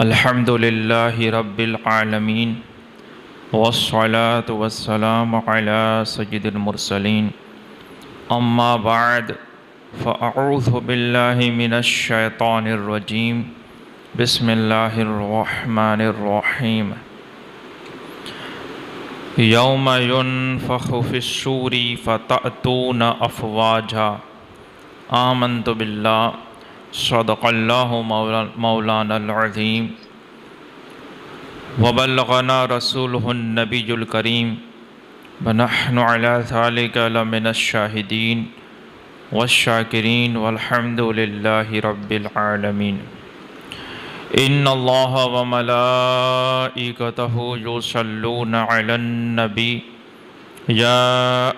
الحمد للہ رب العالمین والصلاة والسلام علی سید المرسلین اما بعد فاعوذ باللہ من الشیطان الرجیم بسم اللہ الرحمن الرحیم یوم ینفخ فی الصور فتأتون افواجا آمنت باللہ صدق اللہ مولانا العظیم وبلغنا رسولہ النبی الکریم ونحن علی ذلک لمن الشاہدین والشاکرین والحمد للہ رب العالمین ان اللہ وملائکتہ یصلون علی النبی یا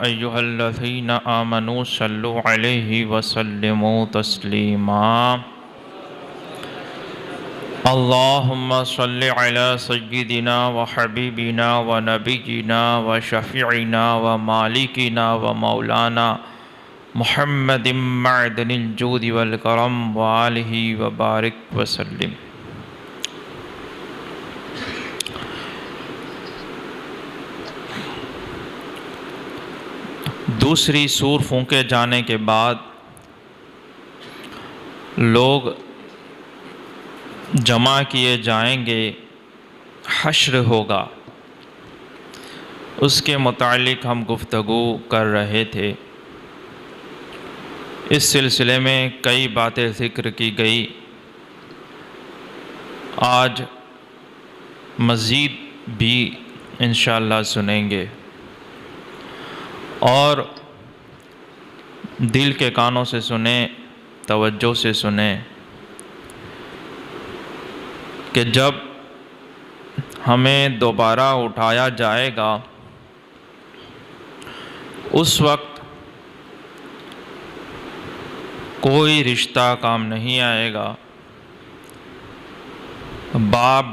ایہا الذین آمنوا صلوا علیہ وسلموا تسلیما اللہم صل علی سیدنا وحبیبنا ونبینا وشفیعنا ومالکنا ومولانا محمد معدن الجود والکرم وآلہ وبارک وسلم۔ دوسری سور پھونکے جانے کے بعد لوگ جمع کیے جائیں گے، حشر ہوگا، اس کے متعلق ہم گفتگو کر رہے تھے۔ اس سلسلے میں کئی باتیں ذکر کی گئی، آج مزید بھی انشاءاللہ سنیں گے، اور دل کے کانوں سے سنیں، توجہ سے سنیں کہ جب ہمیں دوبارہ اٹھایا جائے گا اس وقت کوئی رشتہ کام نہیں آئے گا، باپ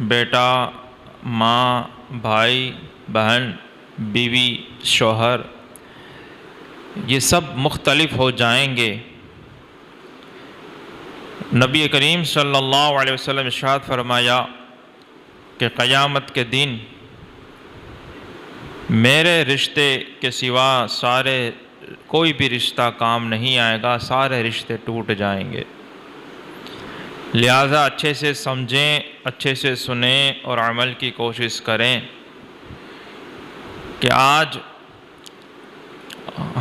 بیٹا، ماں بھائی بہن، بیوی شوہر، یہ سب مختلف ہو جائیں گے۔ نبی کریم صلی اللہ علیہ وسلم ارشاد فرمایا کہ قیامت کے دن میرے رشتے کے سوا کوئی بھی رشتہ کام نہیں آئے گا، سارے رشتے ٹوٹ جائیں گے۔ لہٰذا اچھے سے سمجھیں، اچھے سے سنیں اور عمل کی کوشش کریں کہ آج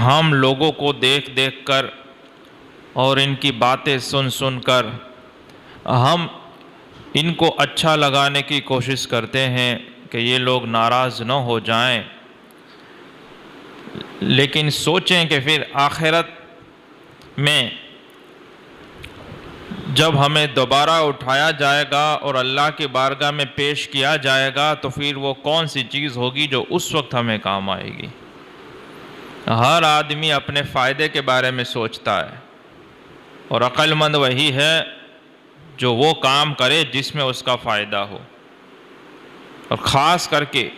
ہم لوگوں کو دیکھ دیکھ کر اور ان کی باتیں سن سن کر ہم ان کو اچھا لگانے کی کوشش کرتے ہیں کہ یہ لوگ ناراض نہ ہو جائیں، لیکن سوچیں کہ پھر آخرت میں جب ہمیں دوبارہ اٹھایا جائے گا اور اللہ کی بارگاہ میں پیش کیا جائے گا تو پھر وہ کون سی چیز ہوگی جو اس وقت ہمیں کام آئے گی۔ ہر آدمی اپنے فائدے کے بارے میں سوچتا ہے، اور عقل مند وہی ہے جو وہ کام کرے جس میں اس کا فائدہ ہو، اور خاص کر کے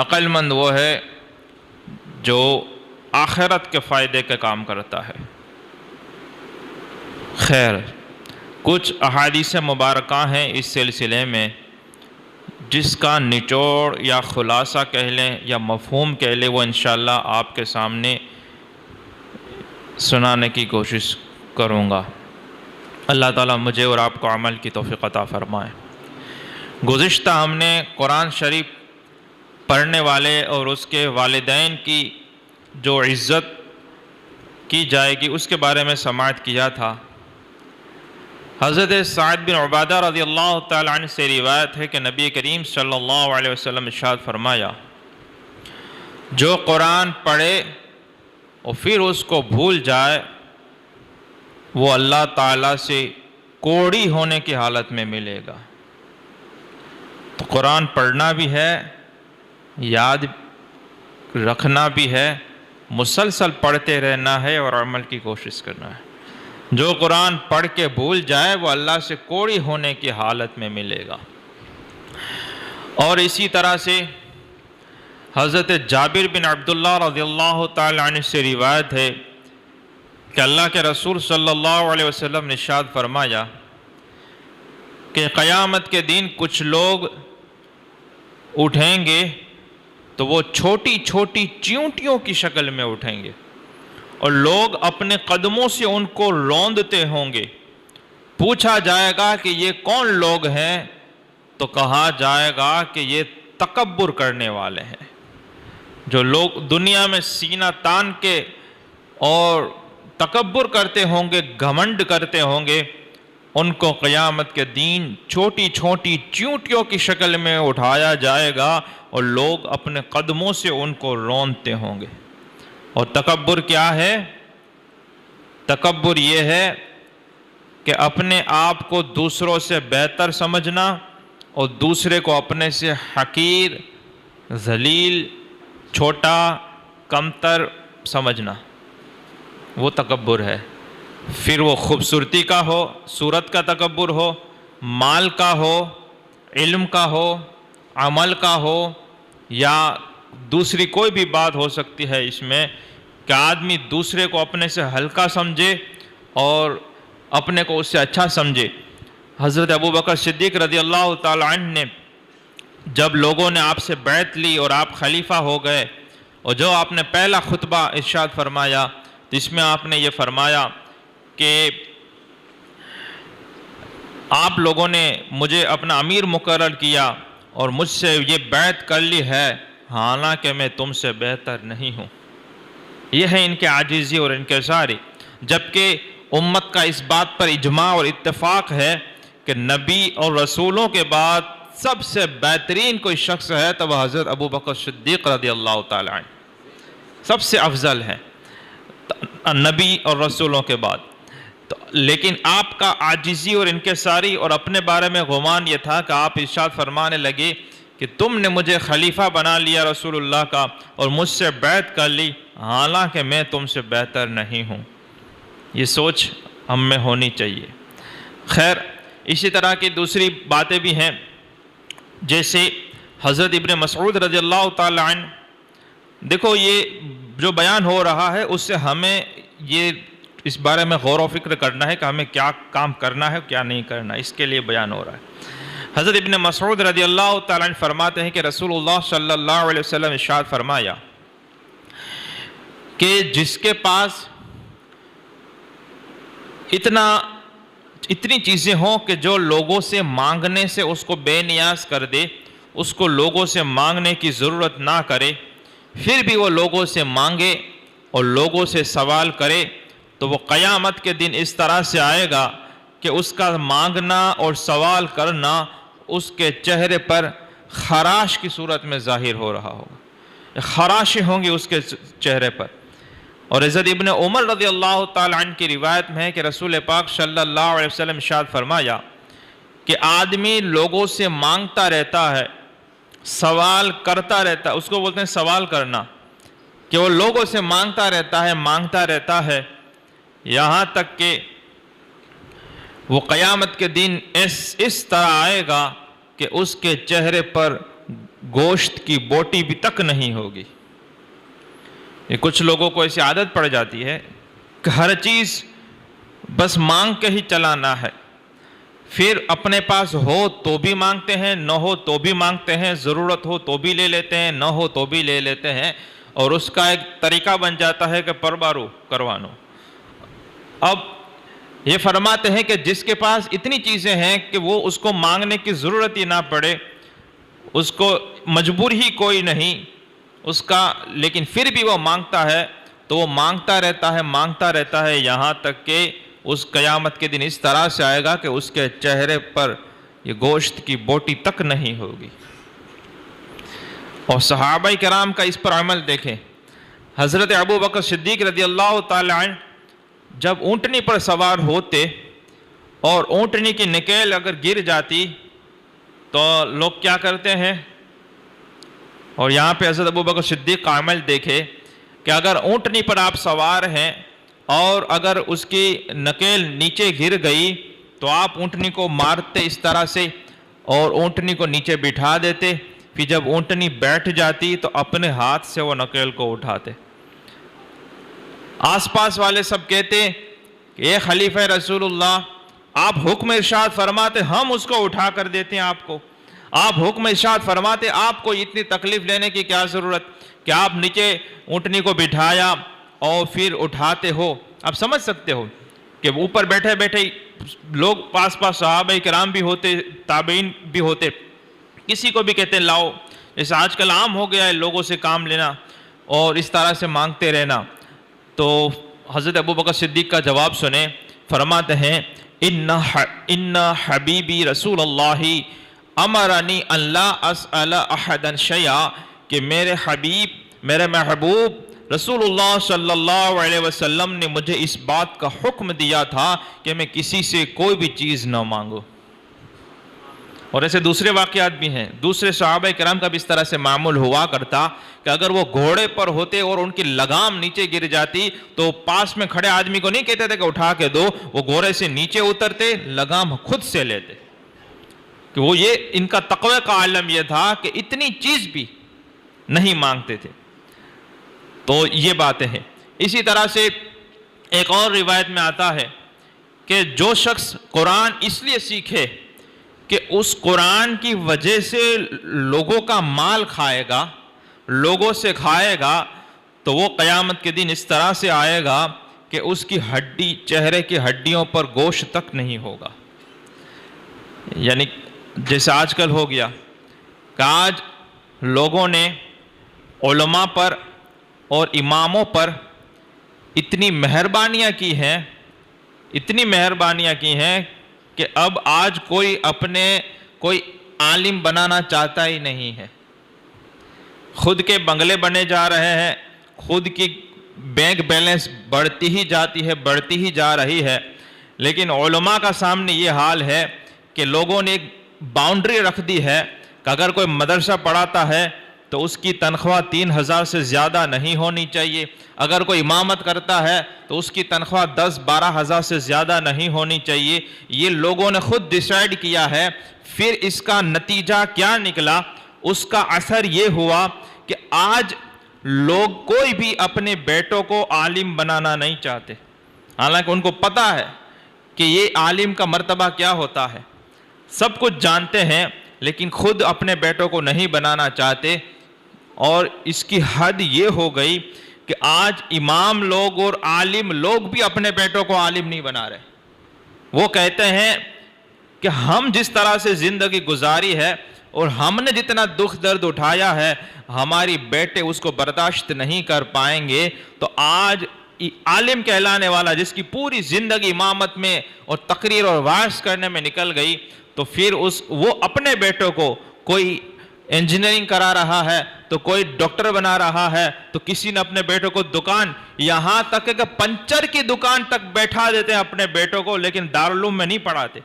عقل مند وہ ہے جو آخرت کے فائدے کے کام کرتا ہے۔ خیر، کچھ احادیث مبارکہ ہیں اس سلسلے میں جس کا نچوڑ یا خلاصہ کہہ لیں یا مفہوم کہہ لیں، وہ انشاءاللہ آپ کے سامنے سنانے کی کوشش کروں گا۔ اللہ تعالیٰ مجھے اور آپ کو عمل کی توفیق عطا فرمائے۔ گزشتہ ہم نے قرآن شریف پڑھنے والے اور اس کے والدین کی جو عزت کی جائے گی اس کے بارے میں سماعت کیا تھا۔ حضرت سعد بن عبادہ رضی اللہ تعالیٰ عنہ سے روایت ہے کہ نبی کریم صلی اللہ علیہ وسلم ارشاد فرمایا، جو قرآن پڑھے اور پھر اس کو بھول جائے وہ اللہ تعالیٰ سے کوڑی ہونے کی حالت میں ملے گا۔ تو قرآن پڑھنا بھی ہے، یاد رکھنا بھی ہے، مسلسل پڑھتے رہنا ہے اور عمل کی کوشش کرنا ہے۔ جو قرآن پڑھ کے بھول جائے وہ اللہ سے کوڑی ہونے کی حالت میں ملے گا۔ اور اسی طرح سے حضرت جابر بن عبداللہ رضی اللہ تعالی عنہ سے روایت ہے کہ اللہ کے رسول صلی اللہ علیہ وسلم نے ارشاد فرمایا کہ قیامت کے دن کچھ لوگ اٹھیں گے تو وہ چھوٹی چھوٹی چیونٹیوں کی شکل میں اٹھیں گے، اور لوگ اپنے قدموں سے ان کو روندتے ہوں گے۔ پوچھا جائے گا کہ یہ کون لوگ ہیں، تو کہا جائے گا کہ یہ تکبر کرنے والے ہیں۔ جو لوگ دنیا میں سینہ تان کے اور تکبر کرتے ہوں گے، گھمنڈ کرتے ہوں گے، ان کو قیامت کے دن چھوٹی چھوٹی چیونٹیوں کی شکل میں اٹھایا جائے گا، اور لوگ اپنے قدموں سے ان کو روندتے ہوں گے۔ اور تکبر کیا ہے؟ تکبر یہ ہے کہ اپنے آپ کو دوسروں سے بہتر سمجھنا اور دوسرے کو اپنے سے حقیر، ذلیل، چھوٹا، کمتر سمجھنا، وہ تکبر ہے۔ پھر وہ خوبصورتی کا ہو، صورت کا تکبر ہو، مال کا ہو، علم کا ہو، عمل کا ہو، یا دوسری کوئی بھی بات ہو سکتی ہے اس میں، کہ آدمی دوسرے کو اپنے سے ہلکا سمجھے اور اپنے کو اس سے اچھا سمجھے۔ حضرت ابوبکر صدیق رضی اللہ تعالی عنہ نے جب لوگوں نے آپ سے بیعت لی اور آپ خلیفہ ہو گئے، اور جو آپ نے پہلا خطبہ ارشاد فرمایا تو اس میں آپ نے یہ فرمایا کہ آپ لوگوں نے مجھے اپنا امیر مقرر کیا اور مجھ سے یہ بیعت کر لی ہے، حالانکہ میں تم سے بہتر نہیں ہوں۔ یہ ہے ان کے عاجزی اور انکساری، جبکہ امت کا اس بات پر اجماع اور اتفاق ہے کہ نبی اور رسولوں کے بعد سب سے بہترین کوئی شخص ہے تو وہ حضرت ابوبکر صدیق رضی اللہ تعالی عنہ سب سے افضل ہے نبی اور رسولوں کے بعد۔ لیکن آپ کا عاجزی اور انکساری اور اپنے بارے میں گمان یہ تھا کہ آپ ارشاد فرمانے لگے کہ تم نے مجھے خلیفہ بنا لیا رسول اللہ کا اور مجھ سے بیعت کر لی، حالانکہ میں تم سے بہتر نہیں ہوں۔ یہ سوچ ہم میں ہونی چاہیے۔ خیر، اسی طرح کی دوسری باتیں بھی ہیں، جیسے حضرت ابن مسعود رضی اللہ تعالی عنہ، دیکھو یہ جو بیان ہو رہا ہے اس سے ہمیں یہ اس بارے میں غور و فکر کرنا ہے کہ ہمیں کیا کام کرنا ہے کیا نہیں کرنا، اس کے لیے بیان ہو رہا ہے۔ حضرت ابن مسعود رضی اللہ تعالی عنہ فرماتے ہیں کہ رسول اللہ صلی اللہ علیہ وسلم ارشاد فرمایا کہ جس کے پاس اتنی چیزیں ہوں کہ جو لوگوں سے مانگنے سے اس کو بے نیاز کر دے، اس کو لوگوں سے مانگنے کی ضرورت نہ کرے، پھر بھی وہ لوگوں سے مانگے اور لوگوں سے سوال کرے، تو وہ قیامت کے دن اس طرح سے آئے گا کہ اس کا مانگنا اور سوال کرنا اس کے چہرے پر خراش کی صورت میں ظاہر ہو رہا ہوگا، خراشیں ہوں گی اس کے چہرے پر۔ اور حضرت ابن عمر رضی اللہ تعالی عنہ کی روایت میں ہے کہ رسول پاک صلی اللہ علیہ وسلم ارشاد فرمایا کہ آدمی لوگوں سے مانگتا رہتا ہے، سوال کرتا رہتا ہے، اس کو بولتے ہیں سوال کرنا، کہ وہ لوگوں سے مانگتا رہتا ہے یہاں تک کہ وہ قیامت کے دن اس طرح آئے گا کہ اس کے چہرے پر گوشت کی بوٹی بھی تک نہیں ہوگی۔ یہ کچھ لوگوں کو ایسی عادت پڑ جاتی ہے کہ ہر چیز بس مانگ کے ہی چلانا ہے، پھر اپنے پاس ہو تو بھی مانگتے ہیں، نہ ہو تو بھی مانگتے ہیں، ضرورت ہو تو بھی لے لیتے ہیں، نہ ہو تو بھی لے لیتے ہیں، اور اس کا ایک طریقہ بن جاتا ہے کہ پربارو کروانو۔ اب یہ فرماتے ہیں کہ جس کے پاس اتنی چیزیں ہیں کہ وہ اس کو مانگنے کی ضرورت ہی نہ پڑے، اس کو مجبور ہی کوئی نہیں اس کا، لیکن پھر بھی وہ مانگتا ہے، تو وہ مانگتا رہتا ہے یہاں تک کہ اس قیامت کے دن اس طرح سے آئے گا کہ اس کے چہرے پر یہ گوشت کی بوٹی تک نہیں ہوگی۔ اور صحابہ کرام کا اس پر عمل دیکھیں۔ حضرت ابوبکر صدیق رضی اللہ تعالی عنہ جب اونٹنی پر سوار ہوتے اور اونٹنی کی نکیل اگر گر جاتی تو لوگ کیا کرتے ہیں، اور یہاں پہ حضرت ابوبکر صدیق کا عمل دیکھے کہ اگر اونٹنی پر آپ سوار ہیں اور اگر اس کی نکیل نیچے گر گئی تو آپ اونٹنی کو مارتے اس طرح سے اور اونٹنی کو نیچے بٹھا دیتے، پھر جب اونٹنی بیٹھ جاتی تو اپنے ہاتھ سے وہ نکیل کو اٹھاتے۔ آس پاس والے سب کہتے کہ اے خلیفہ رسول اللہ، آپ حکم ارشاد فرماتے ہم اس کو اٹھا کر دیتے ہیں آپ کو. آپ حکم ارشاد فرماتے آپ کو اتنی تکلیف لینے کی کیا ضرورت کہ آپ نیچے اونٹنی کو بٹھایا اور پھر اٹھاتے ہو. آپ سمجھ سکتے ہو کہ اوپر بیٹھے بیٹھے لوگ پاس صحابہ کرام بھی ہوتے, تابعین بھی ہوتے, کسی کو بھی کہتے ہیں لاؤ. جیسے آج کل عام ہو گیا ہے لوگوں سے کام لینا اور اس طرح سے مانگتے رہنا. تو حضرت ابوبکر صدیق کا جواب سنیں, فرماتے ہیں ان حبیبی رسول اللہ امرنی ان لا اسأل احدا شیئا, کہ میرے حبیب, میرے محبوب رسول اللہ صلی اللہ علیہ وسلم نے مجھے اس بات کا حکم دیا تھا کہ میں کسی سے کوئی بھی چیز نہ مانگوں. اور ایسے دوسرے واقعات بھی ہیں. دوسرے صحابہ کرام کا بھی اس طرح سے معمول ہوا کرتا کہ اگر وہ گھوڑے پر ہوتے اور ان کی لگام نیچے گر جاتی تو پاس میں کھڑے آدمی کو نہیں کہتے تھے کہ اٹھا کے دو, وہ گھوڑے سے نیچے اترتے, لگام خود سے لیتے. کہ وہ یہ ان کا تقوی کا عالم یہ تھا کہ اتنی چیز بھی نہیں مانگتے تھے. تو یہ باتیں ہیں. اسی طرح سے ایک اور روایت میں آتا ہے کہ جو شخص قرآن اس لیے سیکھے کہ اس قرآن کی وجہ سے لوگوں کا مال کھائے گا, لوگوں سے کھائے گا, تو وہ قیامت کے دن اس طرح سے آئے گا کہ اس کی ہڈی, چہرے کی ہڈیوں پر گوشت تک نہیں ہوگا. یعنی جیسے آج کل ہو گیا کہ آج لوگوں نے علماء پر اور اماموں پر اتنی مہربانیاں کی ہیں, اتنی مہربانیاں کی ہیں کہ اب آج کوئی عالم بنانا چاہتا ہی نہیں ہے. خود کے بنگلے بنے جا رہے ہیں, خود کی بینک بیلنس بڑھتی ہی جاتی ہے, بڑھتی ہی جا رہی ہے. لیکن علماء کا سامنے یہ حال ہے کہ لوگوں نے ایک باؤنڈری رکھ دی ہے کہ اگر کوئی مدرسہ پڑھاتا ہے تو اس کی تنخواہ 3,000 سے زیادہ نہیں ہونی چاہیے. اگر کوئی امامت کرتا ہے تو اس کی تنخواہ 10-12 ہزار سے زیادہ نہیں ہونی چاہیے. یہ لوگوں نے خود ڈیسائیڈ کیا ہے. پھر اس کا نتیجہ کیا نکلا؟ اس کا اثر یہ ہوا کہ آج لوگ کوئی بھی اپنے بیٹوں کو عالم بنانا نہیں چاہتے, حالانکہ ان کو پتہ ہے کہ یہ عالم کا مرتبہ کیا ہوتا ہے. سب کچھ جانتے ہیں لیکن خود اپنے بیٹوں کو نہیں بنانا چاہتے. اور اس کی حد یہ ہو گئی کہ آج امام لوگ اور عالم لوگ بھی اپنے بیٹوں کو عالم نہیں بنا رہے. وہ کہتے ہیں کہ ہم جس طرح سے زندگی گزاری ہے اور ہم نے جتنا دکھ درد اٹھایا ہے, ہماری بیٹے اس کو برداشت نہیں کر پائیں گے. تو آج عالم کہلانے والا جس کی پوری زندگی امامت میں اور تقریر اور وعظ کرنے میں نکل گئی, تو پھر وہ اپنے بیٹوں کو کوئی انجینئرنگ کرا رہا ہے, تو کوئی ڈاکٹر بنا رہا ہے, تو کسی نے اپنے بیٹوں کو دکان, یہاں تک کہ پنچر کی دکان تک بیٹھا دیتے ہیں اپنے بیٹوں کو, لیکن دارالعلوم میں نہیں پڑھاتے.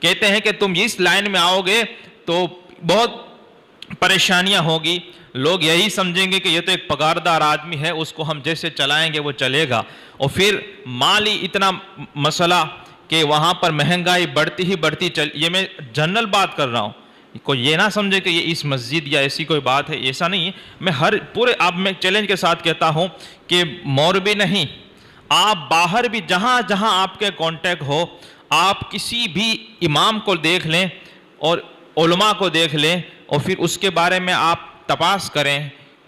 کہتے ہیں کہ تم اس لائن میں آؤ گے تو بہت پریشانیاں ہوگی, لوگ یہی سمجھیں گے کہ یہ تو ایک پگاردار آدمی ہے, اس کو ہم جیسے چلائیں گے وہ چلے گا. اور پھر مالی اتنا مسئلہ کہ وہاں پر مہنگائی بڑھتی ہی بڑھتی یہ میں جنرل بات کر رہا ہوں, کوئی یہ نہ سمجھے کہ یہ اس مسجد یا ایسی کوئی بات ہے, ایسا نہیں ہے. میں اب میں چیلنج کے ساتھ کہتا ہوں کہ مولوی نہیں, آپ باہر بھی جہاں جہاں آپ کے کانٹیکٹ ہو, آپ کسی بھی امام کو دیکھ لیں اور علماء کو دیکھ لیں اور پھر اس کے بارے میں آپ تپاس کریں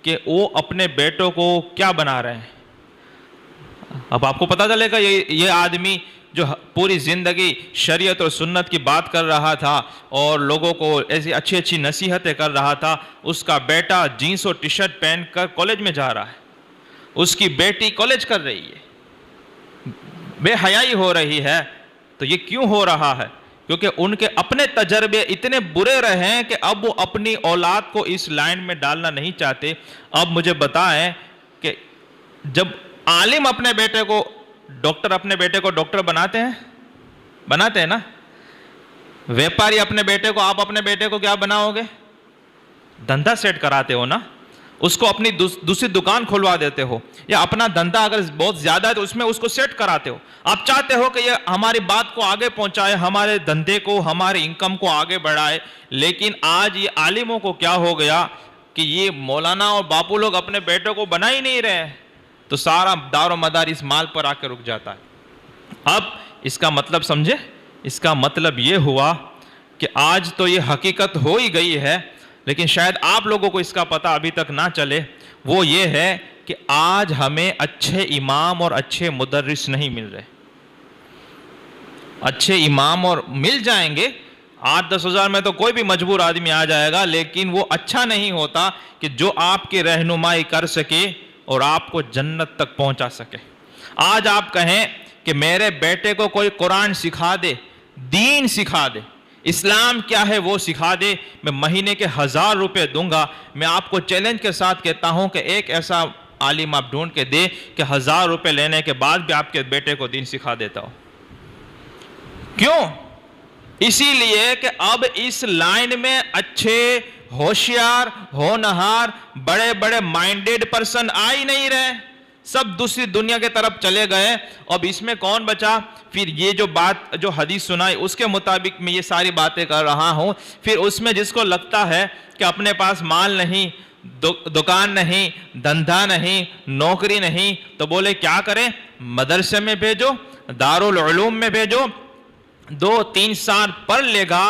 کہ وہ اپنے بیٹوں کو کیا بنا رہے ہیں. اب آپ کو پتہ چلے گا یہ آدمی جو پوری زندگی شریعت اور سنت کی بات کر رہا تھا اور لوگوں کو ایسی اچھی اچھی نصیحتیں کر رہا تھا, اس کا بیٹا جینس اور ٹی شرٹ پہن کر کالج میں جا رہا ہے, اس کی بیٹی کالج کر رہی ہے, بے حیائی ہو رہی ہے. تو یہ کیوں ہو رہا ہے؟ کیونکہ ان کے اپنے تجربے اتنے برے رہے ہیں کہ اب وہ اپنی اولاد کو اس لائن میں ڈالنا نہیں چاہتے. اب مجھے بتائیں کہ جب عالم اپنے بیٹے کو ڈاکٹر بناتے ہیں نا, ویپاری اپنے بیٹے کو, آپ اپنے بیٹے کو کیا بناؤ گے؟ دھندا سیٹ کراتے ہو نا, اس کو اپنی دوسری دکان کھلوا دیتے ہو, یا اپنا دھندا اگر بہت زیادہ ہے تو اس میں اس کو سیٹ کراتے ہو. آپ چاہتے ہو کہ یہ ہماری بات کو آگے پہنچائے, ہمارے دھندے کو, ہمارے انکم کو آگے بڑھائے. لیکن آج یہ عالموں کو کیا ہو گیا کہ یہ مولانا اور باپو لوگ اپنے بیٹوں کو بنا ہی نہیں رہے, تو سارا دار و مدار اس مال پر آ کے رک جاتا ہے. اب اس کا مطلب سمجھے اس کا مطلب یہ ہوا کہ آج تو یہ حقیقت ہو ہی گئی ہے، لیکن شاید آپ لوگوں کو اس کا پتہ ابھی تک نہ چلے، وہ یہ ہے کہ آج ہمیں اچھے امام اور اچھے مدرس نہیں مل رہے۔ اچھے امام اور مل جائیں گے، 8-10 ہزار میں تو کوئی بھی مجبور آدمی آ جائے گا، لیکن وہ اچھا نہیں ہوتا کہ جو آپ کی رہنمائی کر سکے اور آپ کو جنت تک پہنچا سکے۔ آج آپ کہیں کہ میرے بیٹے کو کوئی قرآن سکھا دے، دین سکھا دے، اسلام کیا ہے وہ سکھا دے، میں مہینے کے 1000 روپے دوں گا۔ میں آپ کو چیلنج کے ساتھ کہتا ہوں کہ ایک ایسا عالم آپ ڈھونڈ کے دے کہ 1000 روپے لینے کے بعد بھی آپ کے بیٹے کو دین سکھا دیتا ہو۔ کیوں؟ اسی لیے کہ اب اس لائن میں اچھے، ہوشیار، ہونہار، بڑے بڑے مائنڈیڈ پرسن آ ہی نہیں رہے، سب دوسری دنیا کے طرف چلے گئے۔ اب اس میں کون بچا؟ پھر یہ جو بات جو حدیث سنائی اس کے مطابق میں یہ ساری باتیں کر رہا ہوں، پھر اس میں جس کو لگتا ہے کہ اپنے پاس مال نہیں، دکان نہیں، دھندا نہیں، نوکری نہیں، تو بولے کیا کریں؟ مدرسے میں بھیجو، دارالعلوم میں بھیجو، 2-3 سال پڑھ لے گا،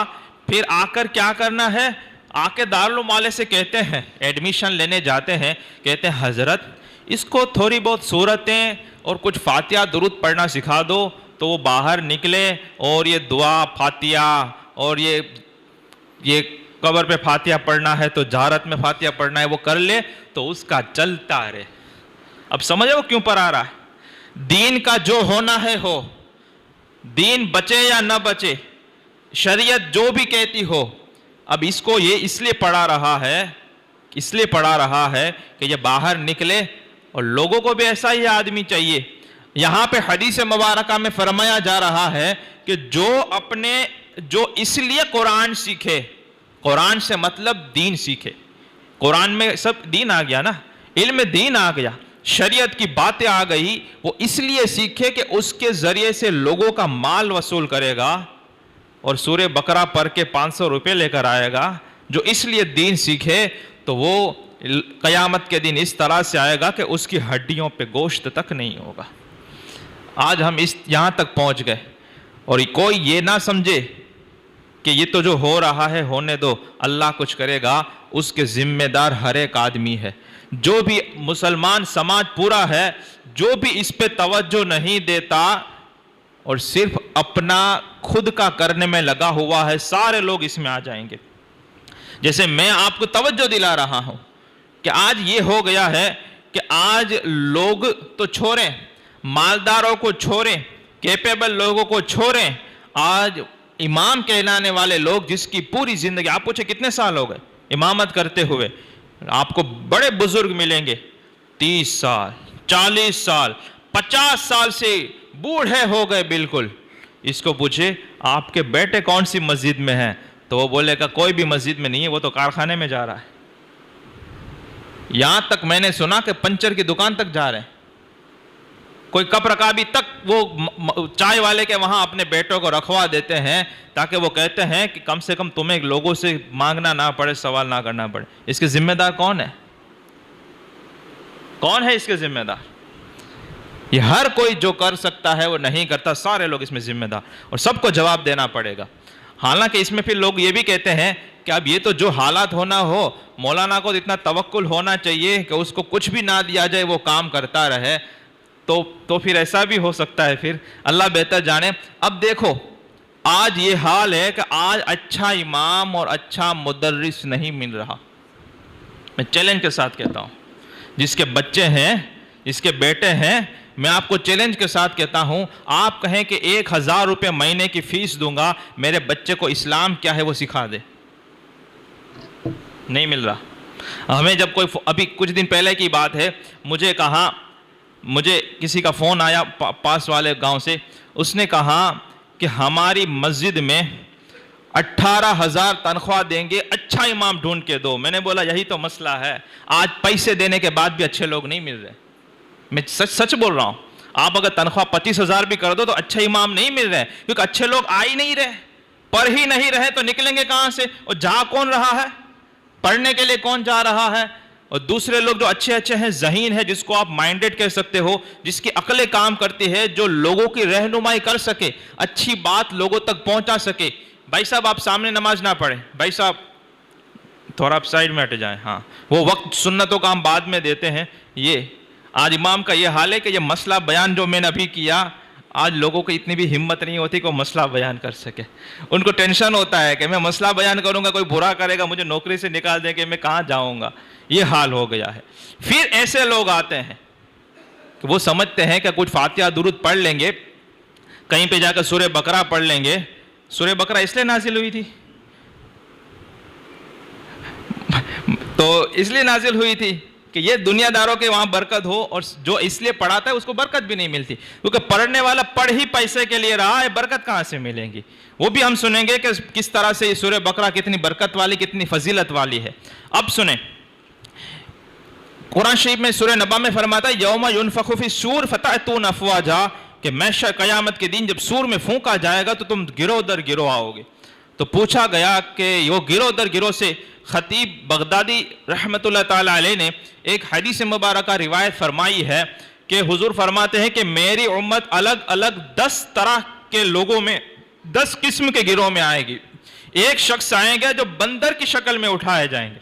پھر آ کر کیا کرنا ہے؟ آ کے دارالعلوم والے سے کہتے ہیں، ایڈمیشن لینے جاتے ہیں، کہتے ہیں حضرت اس کو تھوڑی بہت سورتیں اور کچھ فاتحہ درود پڑھنا سکھا دو، تو وہ باہر نکلے اور یہ دعا فاتحہ اور یہ قبر پہ فاتحہ پڑھنا ہے تو جہارت میں فاتحہ پڑھنا ہے وہ کر لے، تو اس کا چلتا رہے۔ اب سمجھے وہ کیوں پر آ رہا ہے؟ دین کا جو ہونا ہے ہو، دین بچے یا نہ بچے، شریعت جو بھی کہتی ہو، اب اس کو یہ اس لیے پڑھا رہا ہے کہ یہ باہر نکلے اور لوگوں کو بھی ایسا ہی آدمی چاہیے۔ یہاں پہ حدیث مبارکہ میں فرمایا جا رہا ہے کہ جو اس لیے قرآن سیکھے، قرآن سے مطلب دین سیکھے، قرآن میں سب دین آ گیا نا، علم دین آ گیا، شریعت کی باتیں آ گئی، وہ اس لیے سیکھے کہ اس کے ذریعے سے لوگوں کا مال وصول کرے گا اور سورہ بقرہ پڑھ کے 500 روپے لے کر آئے گا۔ جو اس لیے دین سیکھے تو وہ قیامت کے دن اس طرح سے آئے گا کہ اس کی ہڈیوں پہ گوشت تک نہیں ہوگا۔ آج ہم یہاں تک پہنچ گئے، اور کوئی یہ نہ سمجھے کہ یہ تو جو ہو رہا ہے ہونے دو، اللہ کچھ کرے گا، اس کے ذمہ دار ہر ایک آدمی ہے۔ جو بھی مسلمان سماج پورا ہے، جو بھی اس پہ توجہ نہیں دیتا اور صرف اپنا خود کا کرنے میں لگا ہوا ہے، سارے لوگ اس میں آ جائیں گے۔ جیسے میں آپ کو توجہ دلا رہا ہوں کہ آج یہ ہو گیا ہے کہ آج لوگ تو چھوڑیں، مالداروں کو چھوڑیں، کیپیبل لوگوں کو چھوڑیں، آج امام کہلانے والے لوگ جس کی پوری زندگی، آپ پوچھیں کتنے سال ہو گئے امامت کرتے ہوئے، آپ کو بڑے بزرگ ملیں گے 30 سال 40 سال 50 سال سے بوڑھے ہو گئے بالکل۔ اس کو پوچھے آپ کے بیٹے کون سی مسجد میں ہیں، تو وہ بولے گا کوئی بھی مسجد میں نہیں ہے، وہ تو کارخانے میں جا رہا ہے۔ یہاں تک میں نے سنا کہ پنچر کی دکان تک جا رہے ہیں، کوئی کپ رکابی تک وہ چائے والے کے وہاں اپنے بیٹوں کو رکھوا دیتے ہیں، تاکہ وہ کہتے ہیں کہ کم سے کم تمہیں لوگوں سے مانگنا نہ پڑے، سوال نہ کرنا پڑے۔ اس کے ذمہ دار کون ہے؟ کون ہے اس کے ذمہ دار؟ یہ ہر کوئی جو کر سکتا ہے وہ نہیں کرتا، سارے لوگ اس میں ذمہ دار، اور سب کو جواب دینا پڑے گا۔ حالانکہ اس میں پھر لوگ یہ بھی کہتے ہیں کہ اب یہ تو جو حالات ہونا ہو، مولانا کو اتنا توکل ہونا چاہیے کہ اس کو کچھ بھی نہ دیا جائے، وہ کام کرتا رہے، تو پھر ایسا بھی ہو سکتا ہے، پھر اللہ بہتر جانے۔ اب دیکھو آج یہ حال ہے کہ آج اچھا امام اور اچھا مدرس نہیں مل رہا۔ میں چیلنج کے ساتھ کہتا ہوں، جس کے بچے ہیں، جس کے بیٹے ہیں، میں آپ کو چیلنج کے ساتھ کہتا ہوں، آپ کہیں کہ 1000 روپے مہینے کی فیس دوں گا، میرے بچے کو اسلام کیا ہے وہ سکھا دے، نہیں مل رہا۔ ہمیں جب کوئی ابھی کچھ دن پہلے کی بات ہے، مجھے کسی کا فون آیا پاس والے گاؤں سے، اس نے کہا کہ ہماری مسجد میں 18,000 تنخواہ دیں گے، اچھا امام ڈھونڈ کے دو۔ میں نے بولا یہی تو مسئلہ ہے، آج پیسے دینے کے بعد بھی اچھے لوگ نہیں مل رہے۔ میں سچ بول رہا ہوں، آپ اگر تنخواہ 25,000 بھی کر دو تو اچھے امام نہیں مل رہے، کیونکہ اچھے لوگ آ ہی نہیں رہے، پڑھ ہی نہیں رہے، تو نکلیں گے کہاں سے؟ اور جا کون رہا ہے؟ پڑھنے کے لیے کون جا رہا ہے؟ اور دوسرے لوگ جو اچھے اچھے ہیں، ذہین ہے، جس کو آپ مائنڈڈ کہہ سکتے ہو، جس کی عقلیں کام کرتی ہے، جو لوگوں کی رہنمائی کر سکے، اچھی بات لوگوں تک پہنچا سکے. بھائی صاحب آپ سامنے نماز نہ پڑھیں، بھائی صاحب تھوڑا آپ سائڈ میں ہٹ جائیں. ہاں وہ وقت سنتوں کا ہم بعد میں دیتے ہیں. یہ آج امام کا یہ حال ہے کہ یہ مسئلہ بیان جو میں نے ابھی کیا، آج لوگوں کو اتنی بھی ہمت نہیں ہوتی کہ وہ مسئلہ بیان کر سکے. ان کو ٹینشن ہوتا ہے کہ میں مسئلہ بیان کروں گا، کوئی برا کرے گا، مجھے نوکری سے نکال دے کہ میں کہاں جاؤں گا. یہ حال ہو گیا ہے. پھر ایسے لوگ آتے ہیں کہ وہ سمجھتے ہیں کہ کچھ فاتحہ درود پڑھ لیں گے، کہیں پہ جا کر سورہ بقرہ پڑھ لیں گے. سورہ بقرہ اس لیے نازل ہوئی تھی، تو اس لیے نازل ہوئی تھی کہ یہ دنیا داروں کے وہاں برکت ہو، اور جو اس لیے پڑھاتا ہے اس کو برکت بھی نہیں ملتی، کیونکہ پڑھنے والا پڑھ ہی پیسے کے لیے رہا ہے، برکت کہاں سے ملیں گی. وہ بھی ہم سنیں گے کہ کس طرح سے یہ سورہ بقرہ کتنی برکت والی، کتنی فضیلت والی ہے. اب سنیں، قرآن شریف میں سورہ نبا میں فرماتا ہے یوم ینفخ فی الصور فتأتون افواجا، کہ محشر قیامت کے دن جب سور میں پھونکا جائے گا تو تم گروہ در گروہ آؤ گے. تو پوچھا گیا کہ وہ گروہ در گروہ سے، خطیب بغدادی رحمۃ اللہ تعالی علیہ نے ایک حدیث مبارکہ روایت فرمائی ہے کہ حضور فرماتے ہیں کہ میری امت الگ الگ 10 طرح کے لوگوں میں، 10 قسم کے گروہ میں آئے گی. ایک شخص آئیں گے جو بندر کی شکل میں اٹھائے جائیں گے،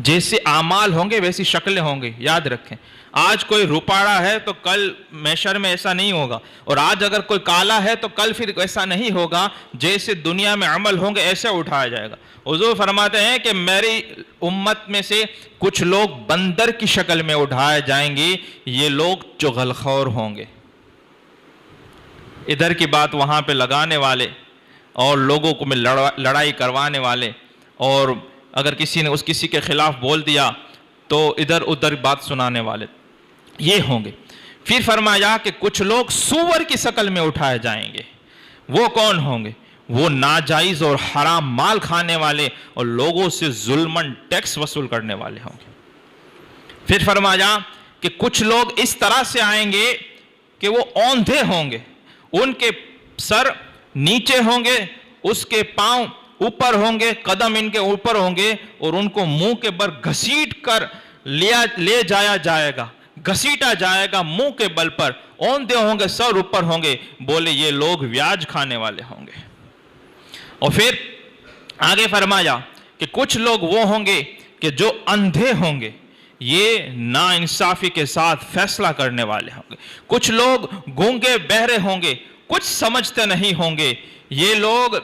جیسے اعمال ہوں گے ویسی شکلیں ہوں گی. یاد رکھیں، آج کوئی روپاڑا ہے تو کل محشر میں ایسا نہیں ہوگا، اور آج اگر کوئی کالا ہے تو کل پھر ایسا نہیں ہوگا. جیسے دنیا میں عمل ہوں گے ایسے اٹھایا جائے گا. حضور فرماتے ہیں کہ میری امت میں سے کچھ لوگ بندر کی شکل میں اٹھائے جائیں گے، یہ لوگ چغل خور ہوں گے. ادھر کی بات وہاں پہ لگانے والے، اور لوگوں کو میں لڑائی کروانے والے، اور اگر کسی نے کسی کے خلاف بول دیا تو ادھر ادھر بات سنانے والے، یہ ہوں گے. پھر فرمایا کہ کچھ لوگ سور کی شکل میں اٹھائے جائیں گے. وہ کون ہوں گے؟ وہ ناجائز اور حرام مال کھانے والے اور لوگوں سے ظلمن ٹیکس وصول کرنے والے ہوں گے. پھر فرمایا کہ کچھ لوگ اس طرح سے آئیں گے کہ وہ اوندھے ہوں گے، ان کے سر نیچے ہوں گے، اس کے پاؤں اوپر ہوں گے، قدم ان کے اوپر ہوں گے، اور ان کو منہ کے بل گھسیٹ کر لے جایا جائے گا، گھسیٹا جائے گا منہ کے بل پر. اوندھے ہوں گے، سر اوپر ہوں گے. بولے یہ لوگ بیاج کھانے والے ہوں گے. اور پھر آگے فرمایا کہ کچھ لوگ وہ ہوں گے کہ جو اندھے ہوں گے، یہ ناانصافی کے ساتھ فیصلہ کرنے والے ہوں گے. کچھ لوگ گونگے بہرے ہوں گے، کچھ سمجھتے نہیں ہوں گے. یہ لوگ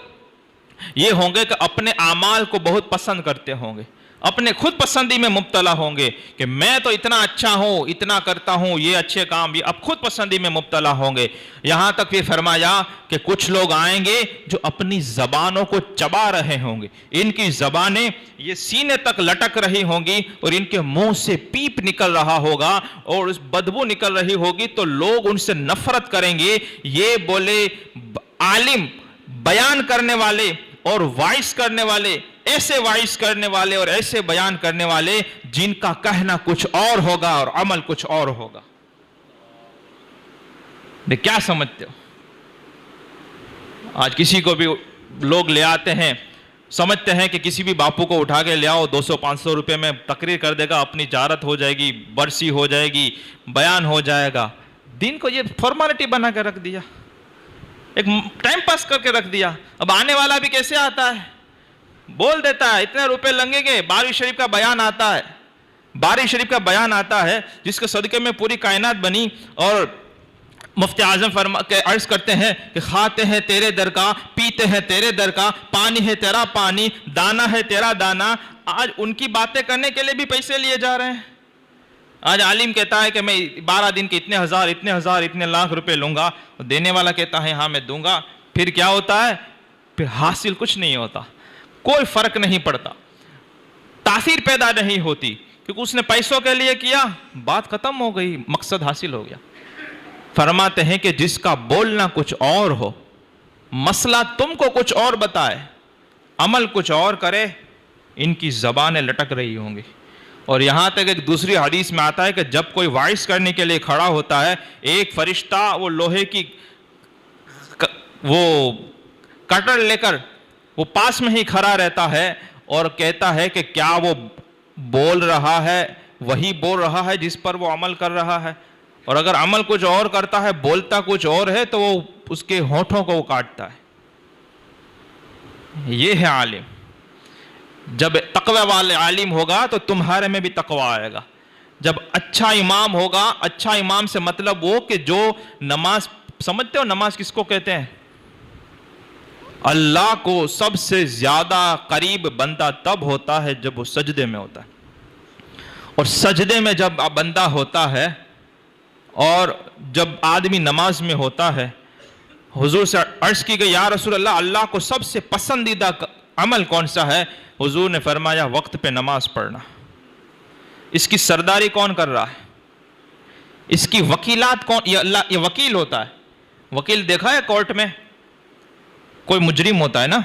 یہ ہوں گے کہ اپنے اعمال کو بہت پسند کرتے ہوں گے، اپنے خود پسندی میں مبتلا ہوں گے کہ میں تو اتنا اچھا ہوں، اتنا کرتا ہوں، یہ اچھے کام، یہ اب خود پسندی میں مبتلا ہوں گے. یہاں تک پھر فرمایا کہ کچھ لوگ آئیں گے جو اپنی زبانوں کو چبا رہے ہوں گے. ان کی زبانیں یہ سینے تک لٹک رہی ہوں گی، اور ان کے منہ سے پیپ نکل رہا ہوگا اور اس بدبو نکل رہی ہوگی، تو لوگ ان سے نفرت کریں گے. یہ بولے عالم، بیان کرنے والے اور وائس کرنے والے، ایسے وائس کرنے والے اور ایسے بیان کرنے والے جن کا کہنا کچھ اور ہوگا اور عمل کچھ اور ہوگا. کیا سمجھتے ہو؟ آج کسی کو بھی لوگ لے آتے ہیں، سمجھتے ہیں کہ کسی بھی باپو کو اٹھا کے لے آؤ، 200-500 روپے میں تقریر کر دے گا، اپنی جارت ہو جائے گی، برسی ہو جائے گی، بیان ہو جائے گا. دین کو یہ فارمیلٹی بنا کے رکھ دیا، ایک ٹائم پاس کر کے رکھ دیا. اب آنے والا بھی کیسے آتا ہے؟ بول دیتا ہے اتنے روپے لگیں گے. باری شریف کا بیان آتا ہے، باری شریف کا بیان آتا ہے جس کے صدقے میں پوری کائنات بنی. اور مفتی اعظم عرض کرتے ہیں کہ کھاتے ہیں تیرے در کا، پیتے ہیں تیرے در کا، پانی ہے تیرا پانی، دانا ہے تیرا دانا. آج ان کی باتیں کرنے کے لیے بھی پیسے لیے جا رہے ہیں. آج عالم کہتا ہے کہ میں 12 دن کے اتنے ہزار اتنے لاکھ روپے لوں گا، دینے والا کہتا ہے ہاں میں دوں گا. پھر کیا ہوتا ہے؟ پھر حاصل کچھ نہیں ہوتا، کوئی فرق نہیں پڑتا، تاثیر پیدا نہیں ہوتی، کیونکہ اس نے پیسوں کے لیے کیا، بات ختم ہو گئی، مقصد حاصل ہو گیا. فرماتے ہیں کہ جس کا بولنا کچھ اور ہو، مسئلہ تم کو کچھ اور بتائے، عمل کچھ اور کرے، ان کی زبانیں لٹک رہی ہوں گی. اور یہاں تک ایک دوسری حدیث میں آتا ہے کہ جب کوئی وائس کرنے کے لیے کھڑا ہوتا ہے، ایک فرشتہ وہ لوہے کی وہ کٹر لے کر وہ پاس میں ہی کھڑا رہتا ہے اور کہتا ہے کہ کیا وہ بول رہا ہے وہی بول رہا ہے جس پر وہ عمل کر رہا ہے، اور اگر عمل کچھ اور کرتا ہے، بولتا کچھ اور ہے، تو وہ اس کے ہونٹوں کو وہ کاٹتا ہے۔ یہ ہے عالم۔ جب تقوی والے عالم ہوگا تو تمہارے میں بھی تقوی آئے گا۔ جب اچھا امام ہوگا، اچھا امام سے مطلب وہ کہ جو نماز، سمجھتے ہو نماز کس کو کہتے ہیں؟ اللہ کو سب سے زیادہ قریب بندہ تب ہوتا ہے جب وہ سجدے میں ہوتا ہے، اور سجدے میں جب بندہ ہوتا ہے اور جب آدمی نماز میں ہوتا ہے، حضور سے عرض کی گئی یا رسول اللہ، اللہ کو سب سے پسندیدہ عمل کون سا ہے؟ حضور نے فرمایا وقت پہ نماز پڑھنا۔ اس کی سرداری کون کر رہا ہے؟ اس کی وکیلات کون؟ یہ وکیل ہوتا ہے۔ وکیل دیکھا ہے کورٹ میں؟ کوئی مجرم ہوتا ہے نا،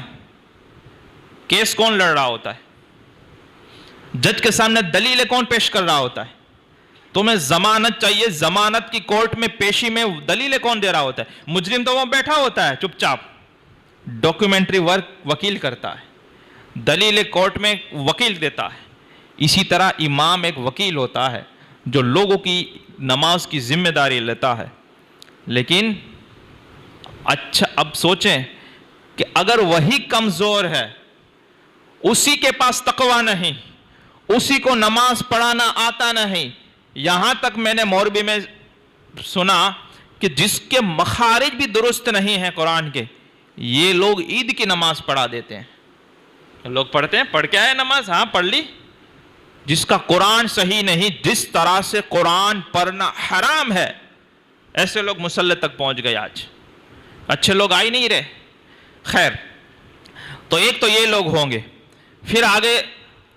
کیس کون لڑ رہا ہوتا ہے؟ جج کے سامنے دلیلیں کون پیش کر رہا ہوتا ہے؟ تمہیں ضمانت چاہیے، ضمانت کی کورٹ میں پیشی میں دلیلیں کون دے رہا ہوتا ہے؟ مجرم تو وہ بیٹھا ہوتا ہے چپ چاپ، ڈاکیومنٹری ورک وکیل کرتا ہے، دلیلیں کورٹ میں وکیل دیتا ہے۔ اسی طرح امام ایک وکیل ہوتا ہے جو لوگوں کی نماز کی ذمہ داری لیتا ہے۔ لیکن اچھا اب سوچیں کہ اگر وہی کمزور ہے، اسی کے پاس تقوی نہیں، اسی کو نماز پڑھانا آتا نہیں، یہاں تک میں نے موربی میں سنا کہ جس کے مخارج بھی درست نہیں ہیں قرآن کے، یہ لوگ عید کی نماز پڑھا دیتے ہیں۔ لوگ پڑھتے ہیں، پڑھ کے آئے نماز، ہاں پڑھ لی، جس کا قرآن صحیح نہیں، جس طرح سے قرآن پڑھنا حرام ہے، ایسے لوگ مصلی تک پہنچ گئے۔ آج اچھے لوگ آ ہی نہیں رہے۔ خیر، تو ایک تو یہ لوگ ہوں گے، پھر آگے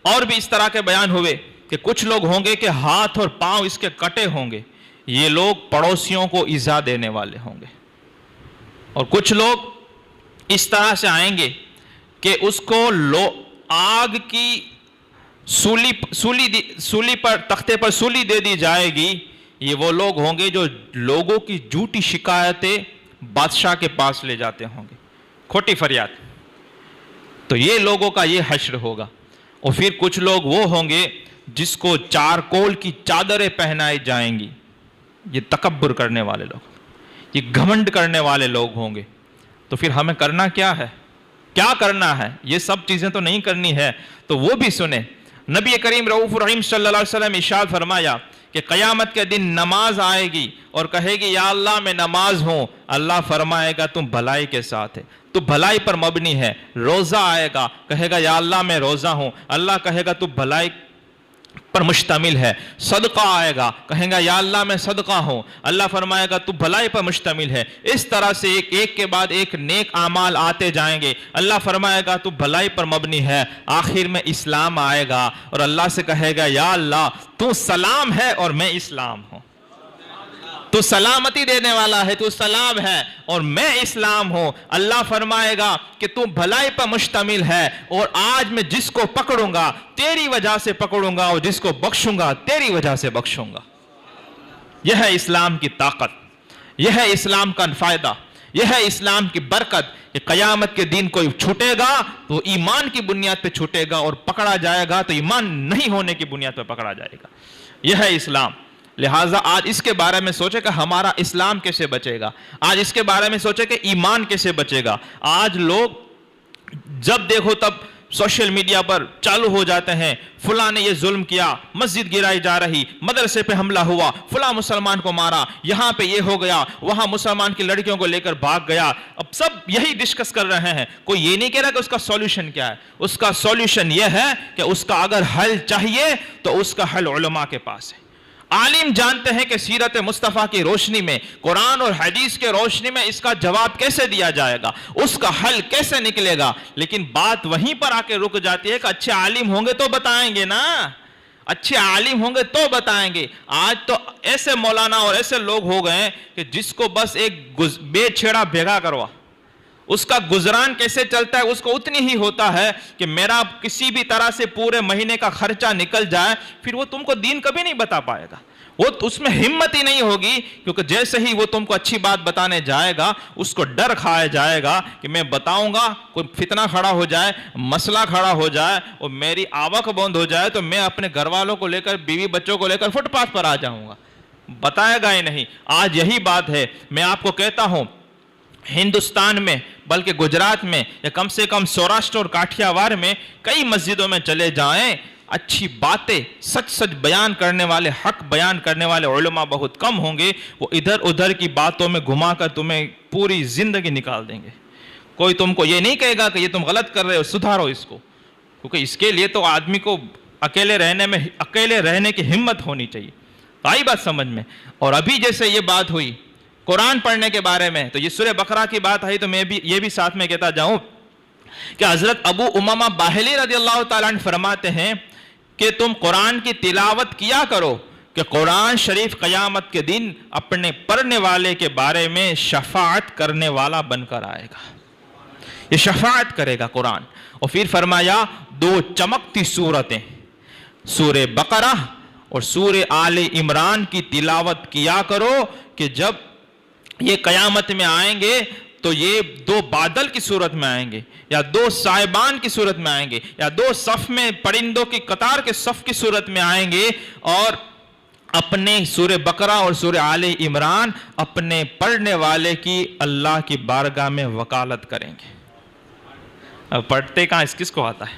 اور بھی اس طرح کے بیان ہوئے کہ کچھ لوگ ہوں گے کہ ہاتھ اور پاؤں اس کے کٹے ہوں گے، یہ لوگ پڑوسیوں کو ایذا دینے والے ہوں گے، اور کچھ لوگ اس طرح سے آئیں گے کہ اس کو آگ کی سولی پر، تختے پر سولی دے دی جائے گی۔ یہ وہ لوگ ہوں گے جو لوگوں کی جھوٹی شکایتیں بادشاہ کے پاس لے جاتے ہوں گے، کھوٹی فریاد۔ تو یہ لوگوں کا یہ حشر ہوگا۔ اور پھر کچھ لوگ وہ ہوں گے جس کو چارکول کی چادریں پہنائی جائیں گی، یہ تکبر کرنے والے لوگ، یہ گھمنڈ کرنے والے لوگ ہوں گے۔ تو پھر ہمیں کرنا کیا ہے؟ کیا کرنا ہے؟ یہ سب چیزیں تو نہیں کرنی ہے، تو وہ بھی سنیں۔ نبی کریم رؤوف الرحیم صلی اللہ علیہ وسلم ارشاد فرمایا کہ قیامت کے دن نماز آئے گی اور کہے گی یا اللہ میں نماز ہوں، اللہ فرمائے گا تم بھلائی کے ساتھ ہے، تو بھلائی پر مبنی ہے۔ روزہ آئے گا، کہے گا یا اللہ میں روزہ ہوں، اللہ کہے گا تو بھلائی پر مشتمل ہے۔ صدقہ آئے گا، کہیں گا یا اللہ میں صدقہ ہوں، اللہ فرمائے گا تو بھلائی پر مشتمل ہے۔ اس طرح سے ایک کے بعد ایک نیک اعمال آتے جائیں گے، اللہ فرمائے گا تو بھلائی پر مبنی ہے۔ آخر میں اسلام آئے گا اور اللہ سے کہے گا یا اللہ تو سلام ہے اور میں اسلام ہوں، تو سلامتی دینے والا ہے، تو سلام ہے اور میں اسلام ہوں۔ اللہ فرمائے گا کہ تو بھلائی پر مشتمل ہے، اور آج میں جس کو پکڑوں گا تیری وجہ سے پکڑوں گا، اور جس کو بخشوں گا تیری وجہ سے بخشوں گا۔ یہ ہے اسلام کی طاقت، یہ ہے اسلام کا فائدہ، یہ ہے اسلام کی برکت کہ قیامت کے دن کوئی چھوٹے گا تو ایمان کی بنیاد پہ چھوٹے گا، اور پکڑا جائے گا تو ایمان نہیں ہونے کی بنیاد پہ پکڑا جائے گا۔ یہ ہے اسلام۔ لہٰذا آج اس کے بارے میں سوچے کہ ہمارا اسلام کیسے بچے گا، آج اس کے بارے میں سوچے کہ ایمان کیسے بچے گا۔ آج لوگ جب دیکھو تب سوشل میڈیا پر چالو ہو جاتے ہیں، فلاں نے یہ ظلم کیا، مسجد گرائی جا رہی، مدرسے پہ حملہ ہوا، فلاں مسلمان کو مارا، یہاں پہ یہ ہو گیا، وہاں مسلمان کی لڑکیوں کو لے کر بھاگ گیا۔ اب سب یہی ڈسکس کر رہے ہیں، کوئی یہ نہیں کہہ رہا کہ اس کا سولوشن کیا ہے۔ اس کا سولوشن یہ ہے کہ اس کا اگر حل چاہیے تو اس کا حل علماء کے پاس ہے۔ عالم جانتے ہیں کہ سیرت مصطفیٰ کی روشنی میں، قرآن اور حدیث کے روشنی میں اس کا جواب کیسے دیا جائے گا، اس کا حل کیسے نکلے گا۔ لیکن بات وہیں پر آ کے رک جاتی ہے کہ اچھے عالم ہوں گے تو بتائیں گے نا، اچھے عالم ہوں گے تو بتائیں گے۔ آج تو ایسے مولانا اور ایسے لوگ ہو گئے کہ جس کو بس ایک بے چھیڑا بھیگا کروا، اس کا گزران کیسے چلتا ہے اس کو اتنی ہی ہوتا ہے کہ میرا کسی بھی طرح سے پورے مہینے کا خرچہ نکل جائے، پھر وہ تم کو دین کبھی نہیں بتا پائے گا۔ وہ اس میں ہمت ہی نہیں ہوگی، کیونکہ جیسے ہی وہ تم کو اچھی بات بتانے جائے گا اس کو ڈر کھایا جائے گا کہ میں بتاؤں گا کوئی فتنہ کھڑا ہو جائے، مسئلہ کھڑا ہو جائے اور میری آوک بند ہو جائے تو میں اپنے گھر والوں کو لے کر، بیوی بچوں کو لے کر فٹ پاتھ پر آ جاؤں گا، بتائے گا ہی نہیں۔ آج یہی بات ہے، میں آپ کو کہتا ہوں ہندوستان میں بلکہ گجرات میں یا کم سے کم سوراشٹر اور کاٹھیا وار میں کئی مسجدوں میں چلے جائیں، اچھی باتیں سچ سچ بیان کرنے والے، حق بیان کرنے والے علماء بہت کم ہوں گے، وہ ادھر ادھر کی باتوں میں گھما کر تمہیں پوری زندگی نکال دیں گے۔ کوئی تم کو یہ نہیں کہے گا کہ یہ تم غلط کر رہے ہو، سدھارو اس کو، کیونکہ اس کے لیے تو آدمی کو اکیلے رہنے کی ہمت ہونی چاہیے۔ آئی بات سمجھ میں؟ اور ابھی جیسے یہ بات ہوئی قرآن پڑھنے کے بارے میں، تو یہ سورہ بقرہ کی بات آئی تو میں بھی یہ بھی ساتھ میں کہتا جاؤں کہ حضرت ابو امامہ باہلی رضی اللہ تعالیٰ عنہ فرماتے ہیں کہ تم قرآن کی تلاوت کیا کرو کہ قرآن شریف قیامت کے دن اپنے پڑھنے والے کے بارے میں شفاعت کرنے والا بن کر آئے گا، یہ شفاعت کرے گا قرآن۔ اور پھر فرمایا دو چمکتی سورتیں سورہ بقرہ اور سورہ آل عمران کی تلاوت کیا کرو کہ جب یہ قیامت میں آئیں گے تو یہ دو بادل کی صورت میں آئیں گے، یا دو صاحبان کی صورت میں آئیں گے، یا دو صف میں پرندوں کی قطار کے صف کی صورت میں آئیں گے، اور اپنے سورہ بقرہ اور سورہ آل عمران اپنے پڑھنے والے کی اللہ کی بارگاہ میں وکالت کریں گے۔ اب پڑھتے کہاں، اس کس کو آتا ہے؟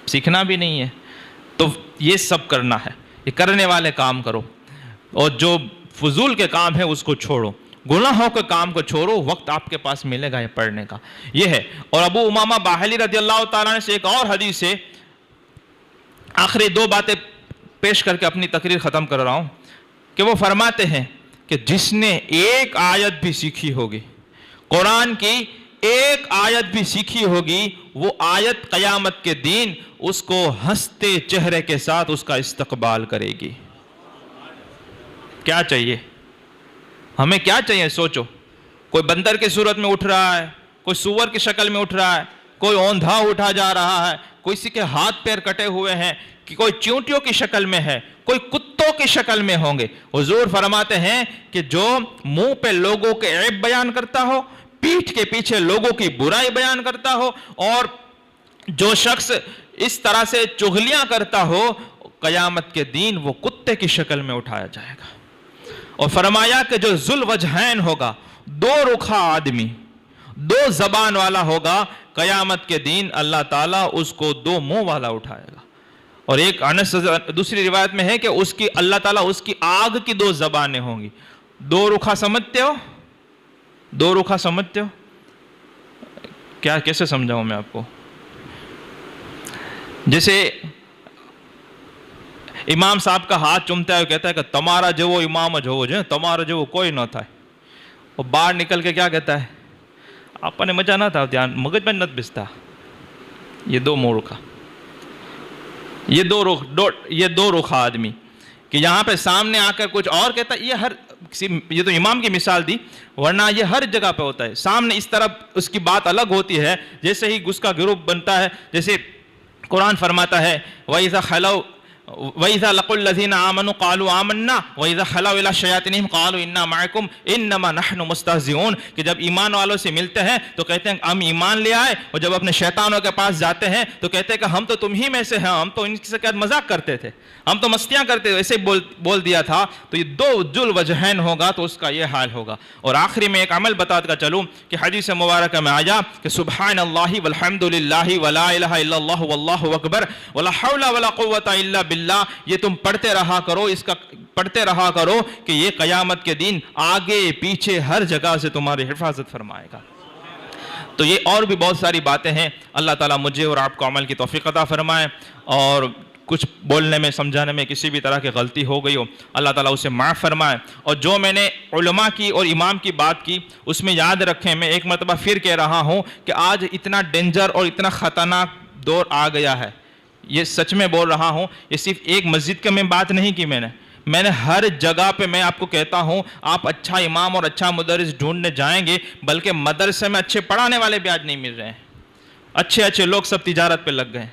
سیکھنا بھی نہیں ہے، تو یہ سب کرنا ہے، یہ کرنے والے کام کرو، اور جو فضول کے کام ہے اس کو چھوڑو، گناہوں کے کام کو چھوڑو، وقت آپ کے پاس ملے گا یہ پڑھنے کا، یہ ہے۔ اور ابو امامہ باہلی رضی اللہ تعالیٰ عنہ سے ایک اور حدیث ہے، آخری دو باتیں پیش کر کے اپنی تقریر ختم کر رہا ہوں، کہ وہ فرماتے ہیں کہ جس نے ایک آیت بھی سیکھی ہوگی، قرآن کی ایک آیت بھی سیکھی ہوگی، وہ آیت قیامت کے دن اس کو ہنستے چہرے کے ساتھ اس کا استقبال کرے گی۔ کیا چاہیے ہمیں؟ کیا چاہیے؟ سوچو، کوئی بندر کی صورت میں اٹھ رہا ہے، کوئی سور کی شکل میں اٹھ رہا ہے، کوئی اوندھا اٹھا جا رہا ہے، کوئی کسی کے ہاتھ پیر کٹے ہوئے ہیں، کہ کوئی چونٹیوں کی شکل میں ہے، کوئی کتوں کی شکل میں ہوں گے۔ حضور فرماتے ہیں کہ جو منہ پہ لوگوں کے عیب بیان کرتا ہو، پیٹھ کے پیچھے لوگوں کی برائی بیان کرتا ہو، اور جو شخص اس طرح سے چغلیاں کرتا ہو، قیامت کے دن وہ کتے کی شکل میں اٹھایا جائے گا۔ اور فرمایا کہ جو ذو الوجہین ہوگا، دو رخا آدمی، دو زبان والا ہوگا، قیامت کے دن اللہ تعالیٰ اس کو دو منہ والا اٹھائے گا۔ اور ایک دوسری روایت میں ہے کہ اس کی اللہ تعالیٰ اس کی آگ کی دو زبانیں ہوں گی۔ دو رخا سمجھتے ہو؟ دو رخا سمجھتے ہو؟ کیا کیسے سمجھاؤں میں آپ کو؟ جیسے امام صاحب کا ہاتھ چومتا ہے، کہتا ہے کہ تمہارا جو وہ امام جو تمہارا جو وہ کوئی نہ تھا، وہ باہر نکل کے کیا کہتا ہے؟ آپ نے مجھا نہ تھا، دھیان مغج میں نت بستا۔ یہ دو مورخا، یہ دو رخا آدمی، کہ یہاں پہ سامنے آ کر کچھ اور کہتا ہے، یہ تو امام کی مثال دی، ورنہ یہ ہر جگہ پہ ہوتا ہے۔ سامنے اس طرف اس کی بات الگ ہوتی ہے، جیسے ہی اس کا گروپ بنتا ہے، جیسے قرآن فرماتا ہے وَإِذَا خَلَوْا وَإِذَا لَقُوا الَّذِينَ آمَنُوا قَالُوا آمَنَّا وَإِذَا خَلَوْا إِلَىٰ شَيَاطِينِهِمْ قَالُوا إِنَّا مَعَكُمْ إِنَّمَا نَحْنُ مُسْتَهْزِئُونَ، کہ جب ایمان والوں سے ملتے ہیں تو کہتے ہیں ہم ایمان لے آئے، اور جب اپنے شیطانوں کے پاس جاتے ہیں تو کہتے ہیں کہ ہم تو تم ہی میں سے ہیں، ہم تو ان سے مذاق کرتے تھے، ہم تو مستیاں کرتے تھے، ایسے بول دیا تھا۔ تو یہ دو ذو الوجہین ہوگا تو اس کا یہ حال ہوگا۔ اور آخری میں ایک عمل بتاتا چلوں کہ حدیث مبارکہ میں آیا کہ سبحان اللہ والحمد للہ ولا الہ الا اللہ واللہ اکبر ولا حول ولا قوۃ الا باللہ، یہ تم پڑھتے رہا کرو، اس کا پڑھتے رہا کرو کہ یہ قیامت کے دن آگے پیچھے ہر جگہ سے تمہاری حفاظت فرمائے گا۔ تو یہ اور بھی بہت ساری باتیں ہیں، اللہ تعالیٰ مجھے اور آپ کو عمل کی توفیق عطا فرمائے، اور کچھ بولنے میں سمجھانے میں کسی بھی طرح کی غلطی ہو گئی ہو اللہ تعالیٰ اسے معاف فرمائے۔ اور جو میں نے علماء کی اور امام کی بات کی اس میں یاد رکھیں، میں ایک مرتبہ پھر کہہ رہا ہوں کہ آج اتنا ڈینجر اور اتنا خطرناک دور آ گیا ہے، یہ سچ میں بول رہا ہوں، یہ صرف ایک مسجد کا میں بات نہیں کی، میں نے ہر جگہ پہ میں آپ کو کہتا ہوں آپ اچھا امام اور اچھا مدرس ڈھونڈنے جائیں گے، بلکہ مدرسے میں اچھے پڑھانے والے بھی آج نہیں مل رہے ہیں، اچھے لوگ سب تجارت پہ لگ گئے،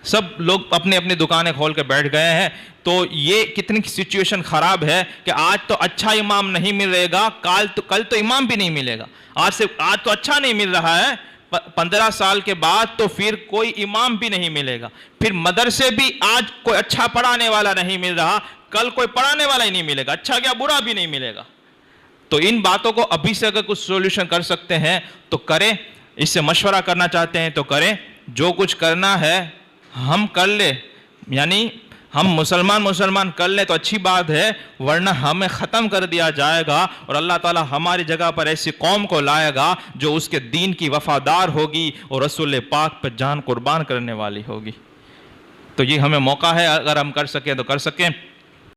سب لوگ اپنی اپنی دکانیں کھول کے بیٹھ گئے ہیں. تو یہ کتنی سچویشن خراب ہے کہ آج تو اچھا امام نہیں مل رہے گا, کل تو امام بھی نہیں ملے گا. آج تو اچھا نہیں مل رہا ہے, 15 سال کے بعد تو پھر کوئی امام بھی نہیں ملے گا. پھر مدرسے بھی آج کوئی اچھا پڑھانے والا نہیں مل رہا, کل کوئی پڑھانے والا ہی نہیں ملے گا, اچھا کیا برا بھی نہیں ملے گا. تو ان باتوں کو ابھی سے اگر کچھ سولوشن کر سکتے ہیں تو کریں, اس سے مشورہ کرنا چاہتے ہیں تو کریں, جو کچھ کرنا ہے ہم کر لیں, یعنی ہم مسلمان کر لیں تو اچھی بات ہے, ورنہ ہمیں ختم کر دیا جائے گا اور اللہ تعالی ہماری جگہ پر ایسی قوم کو لائے گا جو اس کے دین کی وفادار ہوگی اور رسول پاک پر جان قربان کرنے والی ہوگی. تو یہ ہمیں موقع ہے, اگر ہم کر سکیں تو کر سکیں.